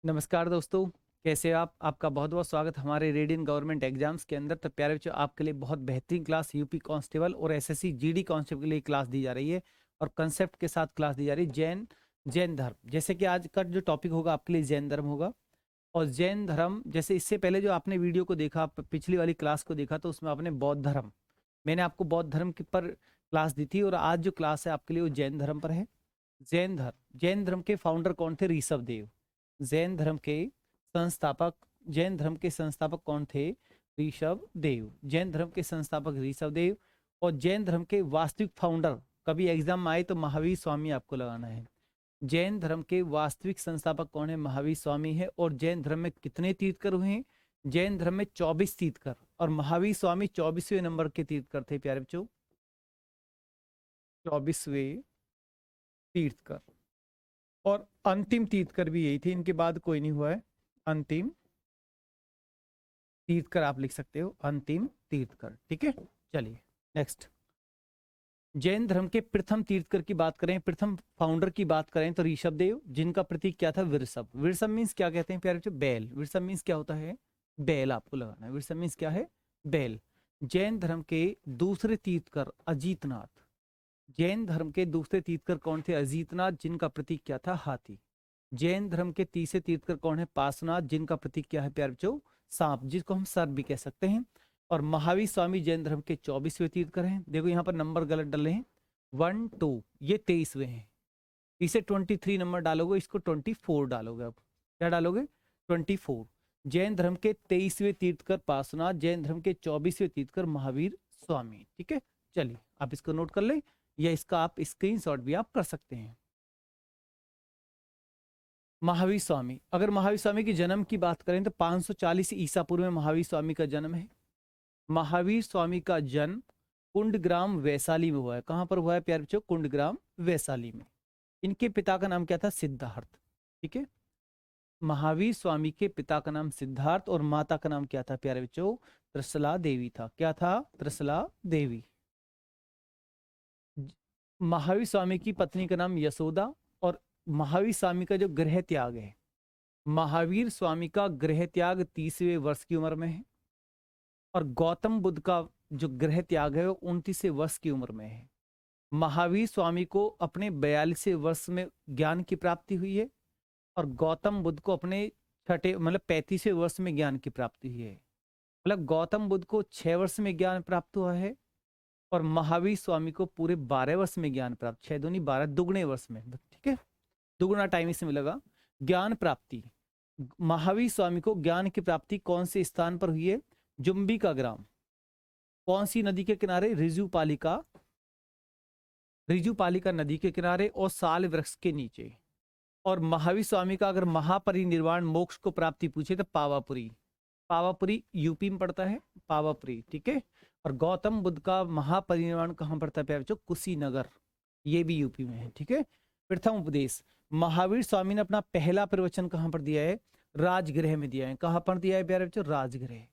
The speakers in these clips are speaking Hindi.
नमस्कार दोस्तों, कैसे आप? आपका बहुत बहुत स्वागत हमारे रेडियन गवर्नमेंट एग्जाम्स के अंदर। तो प्यारे बच्चों, आपके लिए बहुत बेहतरीन क्लास यूपी कांस्टेबल और एसएससी जीडी कांस्टेबल के लिए क्लास दी जा रही है और कंसेप्ट के साथ क्लास दी जा रही है। जैन जैन धर्म, जैसे कि आज का जो टॉपिक होगा आपके लिए जैन धर्म होगा। और जैन धर्म जैसे इससे पहले जो आपने वीडियो को देखा, पिछली वाली क्लास को देखा, तो उसमें आपने बौद्ध धर्म, मैंने आपको बौद्ध धर्म के पर क्लास दी थी। और आज जो क्लास है आपके लिए वो जैन धर्म पर है। जैन धर्म के फाउंडर कौन थे? ऋषभ देव। जैन धर्म के संस्थापक जैन धर्म के संस्थापक कौन थे? ऋषभ देव। जैन धर्म के संस्थापक ऋषभ देव। और जैन धर्म के वास्तविक फाउंडर, कभी एग्जाम में आए तो महावीर स्वामी आपको लगाना है। जैन धर्म के वास्तविक संस्थापक कौन है? महावीर स्वामी है। और जैन धर्म में कितने तीर्थकर हुए हैं? जैन धर्म में 24 तीर्थकर, और महावीर स्वामी 24वें नंबर के तीर्थकर थे प्यारे बच्चों, 24वें तीर्थकर। और अंतिम तीर्थकर भी यही थे, इनके बाद कोई नहीं हुआ है। अंतिम तीर्थकर आप लिख सकते हो, अंतिम तीर्थकर। ठीक है, चलिए नेक्स्ट। जैन धर्म के प्रथम तीर्थकर की बात करें, प्रथम फाउंडर की बात करें तो ऋषभ देव, जिनका प्रतीक क्या था? वृषभ। वृषभ मीन्स क्या कहते हैं प्यारे बच्चों? बैल। वृषभ मीन्स क्या होता है? बैल आपको लगाना है। वृषभ मीन्स क्या है? बैल। जैन धर्म के दूसरे तीर्थकर अजीतनाथ। जैन धर्म के दूसरे तीर्थकर कौन थे? अजीतनाथ, जिनका प्रतीक क्या था? हाथी। जैन धर्म के तीसरे तीर्थकर कौन है? पार्श्वनाथ, जिनका प्रतीक क्या है प्यारे बच्चों? सांप, जिसको हम सर्प भी कह सकते हैं। और महावीर स्वामी जैन धर्म के 24वें तीर्थकर हैं। देखो यहाँ पर नंबर गलत डले हैं, 1 2, ये 23वें हैं। इसे 23 नंबर डालोगे, इसको 24 डालोगे। अब क्या डालोगे? 24। जैन धर्म के 23वें तीर्थकर पार्श्वनाथ, जैन धर्म के 24वें तीर्थकर महावीर स्वामी। ठीक है, चलिए आप इसको नोट कर ले, या इसका आप स्क्रीनशॉट भी आप कर सकते हैं। महावीर स्वामी, अगर महावीर स्वामी के जन्म की बात करें तो 540 ईसा पूर्व में महावीर स्वामी का जन्म है। महावीर स्वामी का जन्म कुंडग्राम वैशाली में हुआ है। कहां पर हुआ है प्यारे बच्चों? कुंडग्राम वैशाली में। इनके पिता का नाम क्या था? सिद्धार्थ। ठीक है, महावीर स्वामी के पिता का नाम सिद्धार्थ और माता का नाम क्या था प्यारे बच्चों? त्रिशला देवी था। क्या था? त्रिशला देवी। महावीर स्वामी की पत्नी का नाम यशोदा। और महावीर स्वामी का जो गृह त्याग है, महावीर स्वामी का गृह त्याग 30वें वर्ष की उम्र में है। और गौतम बुद्ध का जो गृह त्याग है वो 29वें वर्ष की उम्र में है। महावीर स्वामी को अपने 42वें वर्ष में ज्ञान की प्राप्ति हुई है। और गौतम बुद्ध को अपने छठे मतलब 35वें वर्ष में ज्ञान की प्राप्ति हुई है। मतलब गौतम बुद्ध को 6 वर्ष में ज्ञान प्राप्त हुआ है, और महावीर स्वामी को पूरे 12 वर्ष में ज्ञान प्राप्त, 6 दूनी 12, दुगने वर्ष में। ठीक है, दुगुना टाइम इसमें लगा। ज्ञान प्राप्ति, महावीर स्वामी को ज्ञान की प्राप्ति कौन से स्थान पर हुई है? जुम्बी का ग्राम। कौन सी नदी के किनारे? रिजुपालिका, रिजुपालिका नदी के किनारे और साल वृक्ष के नीचे। और महावीर स्वामी का अगर महापरिनिर्वाण मोक्ष को प्राप्ति पूछे तो पावापुरी। पावापुरी यूपी में पड़ता है, पावापुरी। ठीक है, और गौतम बुद्ध का महापरिनिर्वाण कहाँ पड़ता है बच्चों? कुशीनगर, ये भी यूपी में है। ठीक है, प्रथम उपदेश, महावीर स्वामी ने अपना पहला प्रवचन कहाँ पर दिया है? राजगृह में दिया है। कहाँ पर दिया है प्यारे बच्चों? राजगृह।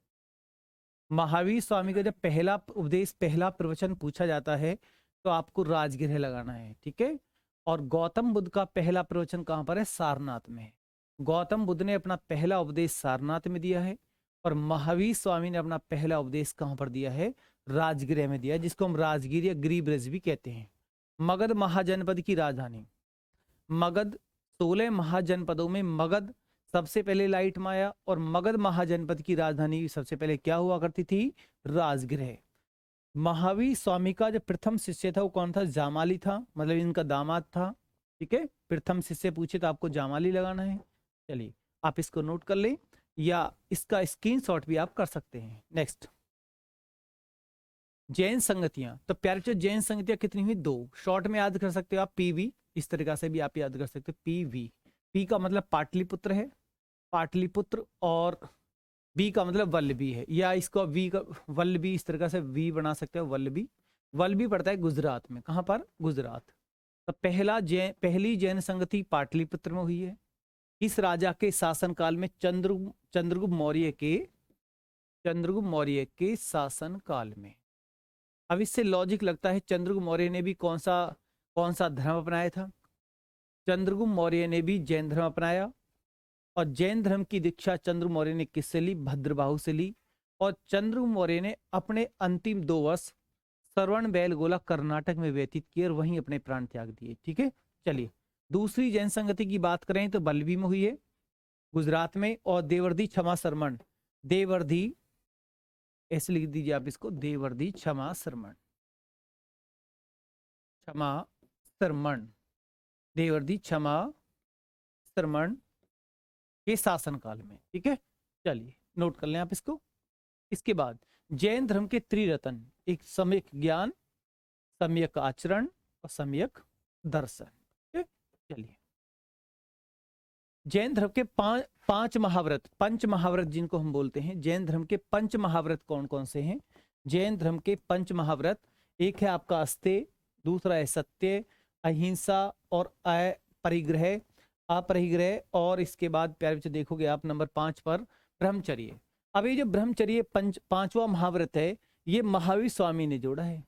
महावीर स्वामी का जब पहला उपदेश, पहला प्रवचन पूछा जाता है तो आपको राजगृह लगाना है। ठीक है, और गौतम बुद्ध का पहला प्रवचन कहाँ पर है? सारनाथ में है। गौतम बुद्ध ने अपना पहला उपदेश सारनाथ में दिया है, और महावीर स्वामी ने अपना पहला उपदेश कहाँ पर दिया है? राजगृह में दिया है, जिसको हम राजगीर या गिरिब्रज भी कहते हैं। मगध महाजनपद की राजधानी, मगध 16 महाजनपदों में मगध सबसे पहले लाइट में आया। और मगध महाजनपद की राजधानी सबसे पहले क्या हुआ करती थी? राजगृह। महावीर स्वामी का जो प्रथम शिष्य था वो कौन था? जामाली था, मतलब इनका दामाद था। ठीक है, प्रथम शिष्य पूछे तो आपको जामाली लगाना है। चलिए आप इसको नोट कर लें, या इसका स्क्रीनशॉट भी आप कर सकते हैं। नेक्स्ट, जैन संगतियां। तो प्यारे बच्चों, जैन संगतियां कितनी हुई? 2। शॉर्ट में याद कर सकते हो आप, पीवी, इस तरीका से भी आप याद कर सकते हो, पीवी। पी का मतलब पाटलिपुत्र है, पाटलिपुत्र। और बी का मतलब वल्लभी है, या इसको वी का वल्लभी, इस तरीके से वी बना सकते हो, वल्लभी। वल्लभी पड़ता है गुजरात में। कहाँ पर? गुजरात। तो पहली जैन संगति पाटलिपुत्र में हुई है। इस राजा के शासनकाल में चंद्रगुप्त मौर्य के शासन काल में। अब इससे लॉजिक लगता है, चंद्रगुप्त मौर्य ने भी कौन सा धर्म अपनाया था? चंद्रगुप्त मौर्य ने भी जैन धर्म अपनाया। और जैन धर्म की दीक्षा चंद्र मौर्य ने किससे ली? भद्रबाहु से ली। और चंद्र मौर्य ने अपने अंतिम 2 वर्ष श्रवण बेलगोला कर्नाटक में व्यतीत किए और वहीं अपने प्राण त्याग दिए। ठीक है, चलिए दूसरी जैन संगति की बात करें तो बल्लवी में हुई है गुजरात में। और देवर्दी क्षमा शरमण, देवर्दी ऐसे लिख दीजिए आप इसको, देवर्दी क्षमा शरमण, क्षमा शरमण, देवर्दी क्षमा शरमण के शासनकाल में। ठीक है, चलिए नोट कर लें आप इसको। इसके बाद जैन धर्म के त्रिरत्न, एक सम्यक ज्ञान, सम्यक आचरण और सम्यक दर्शन। ठीक है, चलिए जैन धर्म के पांच महाव्रत, पंच महाव्रत जिनको हम बोलते हैं, जैन धर्म के पंच महाव्रत कौन कौन से हैं? जैन धर्म के पंच महाव्रत, एक है आपका अस्तेय, दूसरा है सत्य, अहिंसा और अपरिग्रह, अपरिग्रह, और इसके बाद प्यारे बच्चे देखोगे आप नंबर 5 पर ब्रह्मचर्य। अब ये जो ब्रह्मचर्य पांचवा महाव्रत है, ये महावीर स्वामी ने जोड़ा है।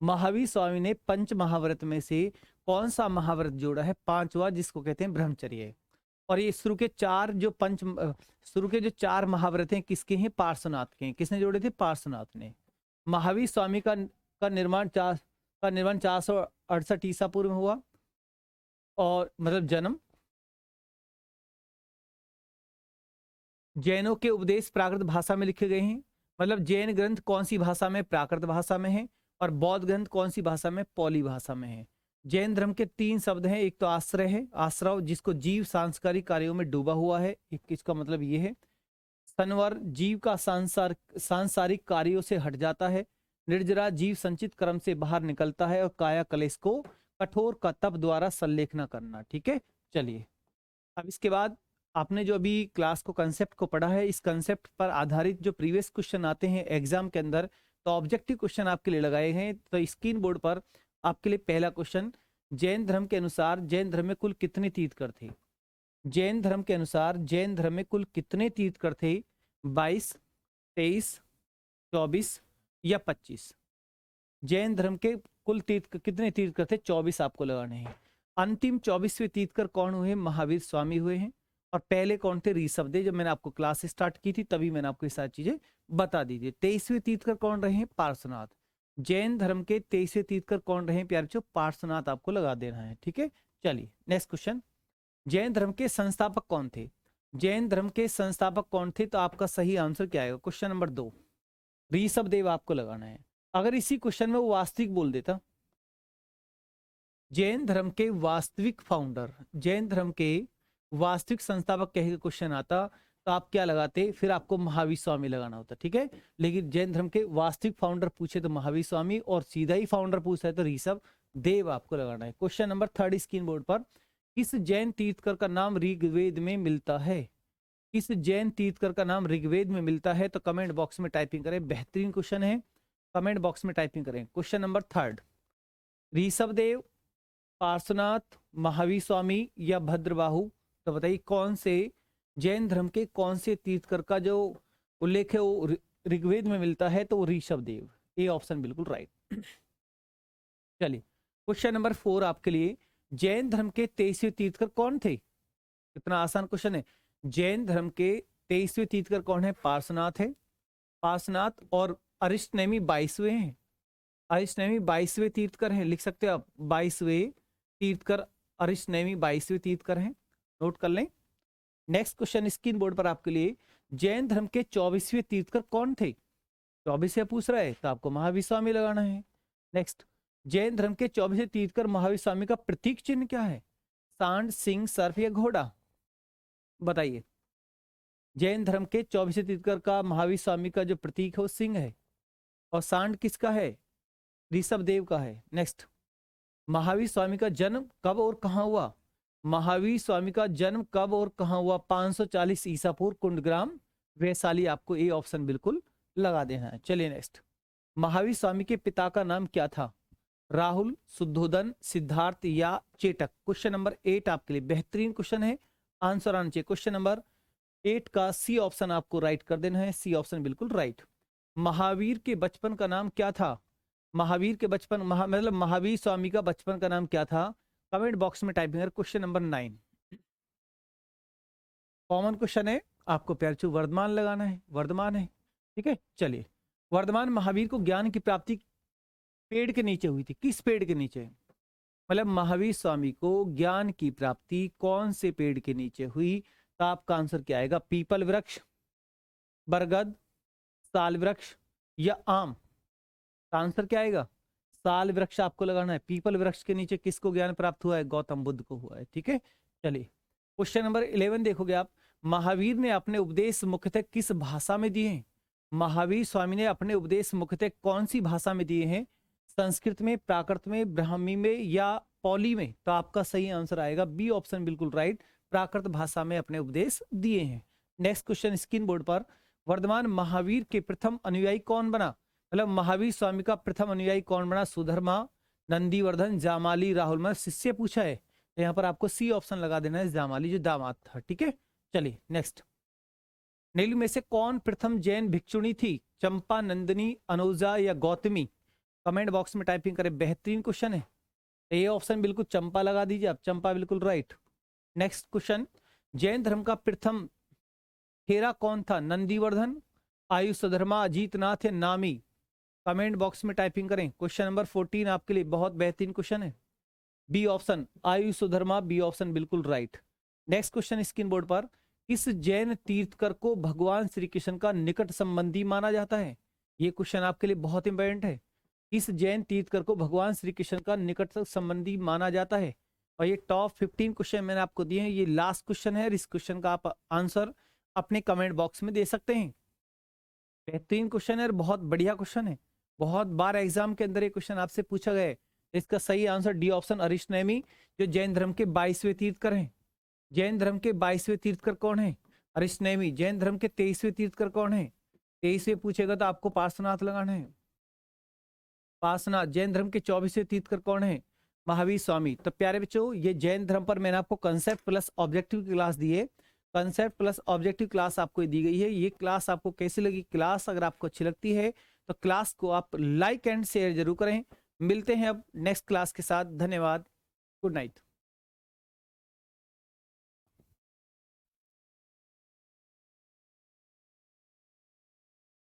महावीर स्वामी ने पंच महाव्रत में से कौन सा महाव्रत जोड़ा है? पांचवा, जिसको कहते हैं ब्रह्मचर्य। और ये शुरू के जो 4 महाव्रत हैं किसके हैं? पार्श्वनाथ के हैं। किसने जोड़े थे? पार्श्वनाथ ने। महावीर स्वामी का निर्माण 468 ईसा पूर्व में हुआ, और मतलब जन्म। जैनों के उपदेश प्राकृत भाषा में लिखे गए हैं, मतलब जैन ग्रंथ कौन सी भाषा में? प्राकृत भाषा में है। और बौद्ध ग्रंथ कौन सी भाषा में? पौली भाषा में है। जैन धर्म के 3 शब्द हैं, एक तो आश्रय है, आश्रव जिसको जीव सांस्कारिक कार्यों में डूबा हुआ है, एक इसका मतलब ये है। संवर, जीव का सांसारिक कार्यों से हट जाता है। निर्जरा, जीव संचित कर्म से बाहर निकलता है। और काया कलेश को कठोर का तप द्वारा संलेखना करना। ठीक है, चलिए अब इसके बाद आपने जो अभी क्लास को कंसेप्ट को पढ़ा है, इस कंसेप्ट पर आधारित जो प्रीवियस क्वेश्चन आते हैं एग्जाम के अंदर, तो ऑब्जेक्टिव क्वेश्चन आपके लिए लगाए हैं। तो स्क्रीन बोर्ड पर आपके लिए पहला क्वेश्चन, जैन धर्म के अनुसार जैन धर्म में कुल कितने तीर्थंकर थे? जैन धर्म के अनुसार जैन धर्म में कुल कितने तीर्थंकर थे? 22, 23, 24 या 25? जैन धर्म के कुल कितने तीर्थंकर थे? 24 आपको लगाने हैं। अंतिम 24वें तीर्थंकर कौन हुए? महावीर स्वामी हुए हैं। और पहले कौन थे? ऋषभदेव। जब मैंने आपको क्लास स्टार्ट की थी तभी मैंने आपको ये सारी चीजें बता दीजिए। 23वें तीर्थंकर कौन रहे हैं? पार्श्वनाथ। जैन धर्म के 23वें तीर्थंकर कौन रहे हैं प्यारे बच्चों? पार्श्वनाथ आपको लगा देना है। ठीक है, चलिए नेक्स्ट क्वेश्चन, जैन धर्म के संस्थापक कौन थे? जैन धर्म के संस्थापक कौन थे? तो आपका सही आंसर क्या आएगा? क्वेश्चन नंबर 2 ऋषभदेव आपको लगाना है। अगर इसी क्वेश्चन में वो वास्तविक बोल देता, जैन धर्म के वास्तविक फाउंडर, जैन धर्म के वास्तविक संस्थापक कह के क्वेश्चन आता, तो आप क्या लगाते? फिर आपको महावीर स्वामी लगाना होता। ठीक है, लेकिन जैन धर्म के वास्तविक फाउंडर पूछे तो महावीर स्वामी, और सीधा ही फाउंडर पूछा है तो ऋषभ देव आपको लगाना है। क्वेश्चन नंबर 3 स्क्रीन बोर्ड पर, किस जैन तीर्थंकर का नाम ऋग्वेद में मिलता है? किस जैन तीर्थंकर का नाम ऋग्वेद में मिलता है? तो कमेंट बॉक्स में टाइपिंग करें, बेहतरीन क्वेश्चन है, कमेंट बॉक्स में टाइपिंग करें। क्वेश्चन नंबर 3, ऋषभदेव, पार्श्वनाथ, महावीर स्वामी या भद्रबाहु? तो बताइए कौन से जैन धर्म के कौन से तीर्थंकर का जो उल्लेख है वो ऋग्वेद में मिलता है? तो वो ऋषभदेव, ए ऑप्शन बिल्कुल राइट। चलिए क्वेश्चन नंबर 4 आपके लिए, जैन धर्म के 23वें तीर्थंकर कौन थे? कितना आसान क्वेश्चन है। जैन धर्म के 23वें तीर्थंकर कौन है? पार्श्वनाथ है, पार्श्वनाथ। और अरिष्टनेमी 22वें हैं, अरिष्टनेमी 22वें तीर्थंकर हैं, लिख सकते हो आप 22वें तीर्थंकर, अरिष्टनेमी 22वें तीर्थंकर हैं, नोट कर लें। नेक्स्ट क्वेश्चन स्क्रीन बोर्ड पर आपके लिए, जैन धर्म के 24वें तीर्थंकर कौन थे? 24 पूछ रहा है तो आपको महावीर स्वामी लगाना है। नेक्स्ट, जैन धर्म के 24वें तीर्थंकर महावीर स्वामी का प्रतीक चिन्ह क्या है? सांड, सिंह, सर्प या घोड़ा? बताइए। जैन धर्म के 24वें तीर्थंकर का महावीर स्वामी का जो प्रतीक है वो सिंह है, और सांड किसका है? ऋषभदेव का है। नेक्स्ट, महावीर स्वामी का जन्म कब और कहाँ हुआ? महावीर स्वामी का जन्म कब और कहाँ हुआ? 540 ईसा पूर्व, कुंडग्राम, वैशाली। आपको ए ऑप्शन बिल्कुल लगा देना है। चलिए नेक्स्ट, महावीर स्वामी के पिता का नाम क्या था? राहुल, शुद्धोदन, सिद्धार्थ या चेटक? क्वेश्चन नंबर 8 आपके लिए बेहतरीन क्वेश्चन है, आंसर आना चाहिए। क्वेश्चन नंबर 8 का सी ऑप्शन आपको राइट कर देना है, सी ऑप्शन बिल्कुल राइट। महावीर के बचपन का नाम क्या था? महावीर के बचपन मतलब महावीर स्वामी का बचपन का नाम क्या था? कमेंट बॉक्स में टाइपिंग कर। क्वेश्चन नंबर 9, कॉमन क्वेश्चन है, आपको प्यारे वर्धमान लगाना है, वर्धमान है, ठीक है। चलिए, वर्धमान महावीर को ज्ञान की प्राप्ति पेड़ के नीचे हुई थी, किस पेड़ के नीचे? मतलब महावीर स्वामी को ज्ञान की प्राप्ति कौन से पेड़ के नीचे हुई? तो आपका आंसर क्या आएगा? पीपल वृक्ष, बरगद, साल वृक्ष या आम? आंसर क्या आएगा? साल वृक्ष आपको लगाना है। पीपल वृक्ष के नीचे किसको ज्ञान प्राप्त हुआ है? गौतम बुद्ध को हुआ है, ठीक है। चलिए, क्वेश्चन नंबर 11 देखोगे आप। महावीर ने अपने उपदेश मुख्यतः किस भाषा में दिए हैं? महावीर स्वामी ने अपने उपदेश मुख्यतः कौन सी भाषा में दिए हैं? संस्कृत में, प्राकृत में, ब्राह्मी में या पौली में? तो आपका सही आंसर आएगा बी ऑप्शन, बिल्कुल राइट, प्राकृत भाषा में अपने उपदेश दिए हैं। नेक्स्ट क्वेश्चन स्क्रीन बोर्ड पर, वर्धमान महावीर के प्रथम अनुयायी कौन बना? मतलब महावीर स्वामी का प्रथम अनुयायी कौन बना? सुधर्मा, नंदीवर्धन, जामाली, राहुल। मतलब शिष्य पूछा है तो यहाँ पर आपको सी ऑप्शन लगा देना है, जामाली जो दामाद था, ठीक है। चलिए नेक्स्ट, निम्न में से कौन प्रथम जैन भिक्षुणी थी? चंपा, नंदिनी, अनुजा या गौतमी? कमेंट बॉक्स में टाइपिंग करें। बेहतरीन क्वेश्चन है, ए ऑप्शन बिल्कुल चंपा लगा दीजिए आप, चंपा बिल्कुल राइट। नेक्स्ट क्वेश्चन, जैन धर्म का प्रथम हेरा कौन था? नंदीवर्धन, आयुषधर्मा, अजीतनाथ या नामी? कमेंट बॉक्स में टाइपिंग करें। क्वेश्चन नंबर 14 आपके लिए बहुत बेहतरीन क्वेश्चन है, बी ऑप्शन आयुषधर्मा, बी ऑप्शन बिल्कुल right. Next question screen board पर, किस जैन तीर्थकर को भगवान श्री कृष्ण का निकट संबंधी माना जाता है? ये क्वेश्चन आपके लिए बहुत इंपॉर्टेंट है। किस जैन तीर्थकर को भगवान श्री कृष्ण का निकट संबंधी माना जाता है? और ये टॉप 15 क्वेश्चन मैंने आपको दिए हैं, ये लास्ट क्वेश्चन है। इस क्वेश्चन का आप आंसर अपने कमेंट बॉक्स में दे सकते हैं। बेहतरीन क्वेश्चन है और बहुत बढ़िया क्वेश्चन है, बहुत बार एग्जाम के अंदर ये क्वेश्चन आपसे पूछा गया है। इसका सही आंसर डी ऑप्शन अरिष्टनेमी, जो जैन धर्म के 22वें तीर्थकर हैं। जैन धर्म के 22वें तीर्थकर कौन है? अरिष्टनेमी। जैन धर्म के 23वें तीर्थकर कौन है? 23वें पूछेगा तो आपको पार्श्वनाथ लगाना है, पार्श्वनाथ। जैन धर्म के 24वें तीर्थकर कौन है? महावीर स्वामी। तो प्यारे बच्चों, ये जैन धर्म पर मैंने आपको कंसेप्ट प्लस ऑब्जेक्टिव की क्लास दी है, कंसेप्ट प्लस ऑब्जेक्टिव क्लास आपको दी गई है। ये क्लास आपको कैसी लगी? क्लास अगर आपको अच्छी लगती है तो क्लास को आप लाइक एंड शेयर जरूर करें। मिलते हैं अब नेक्स्ट क्लास के साथ। धन्यवाद, गुड नाइट।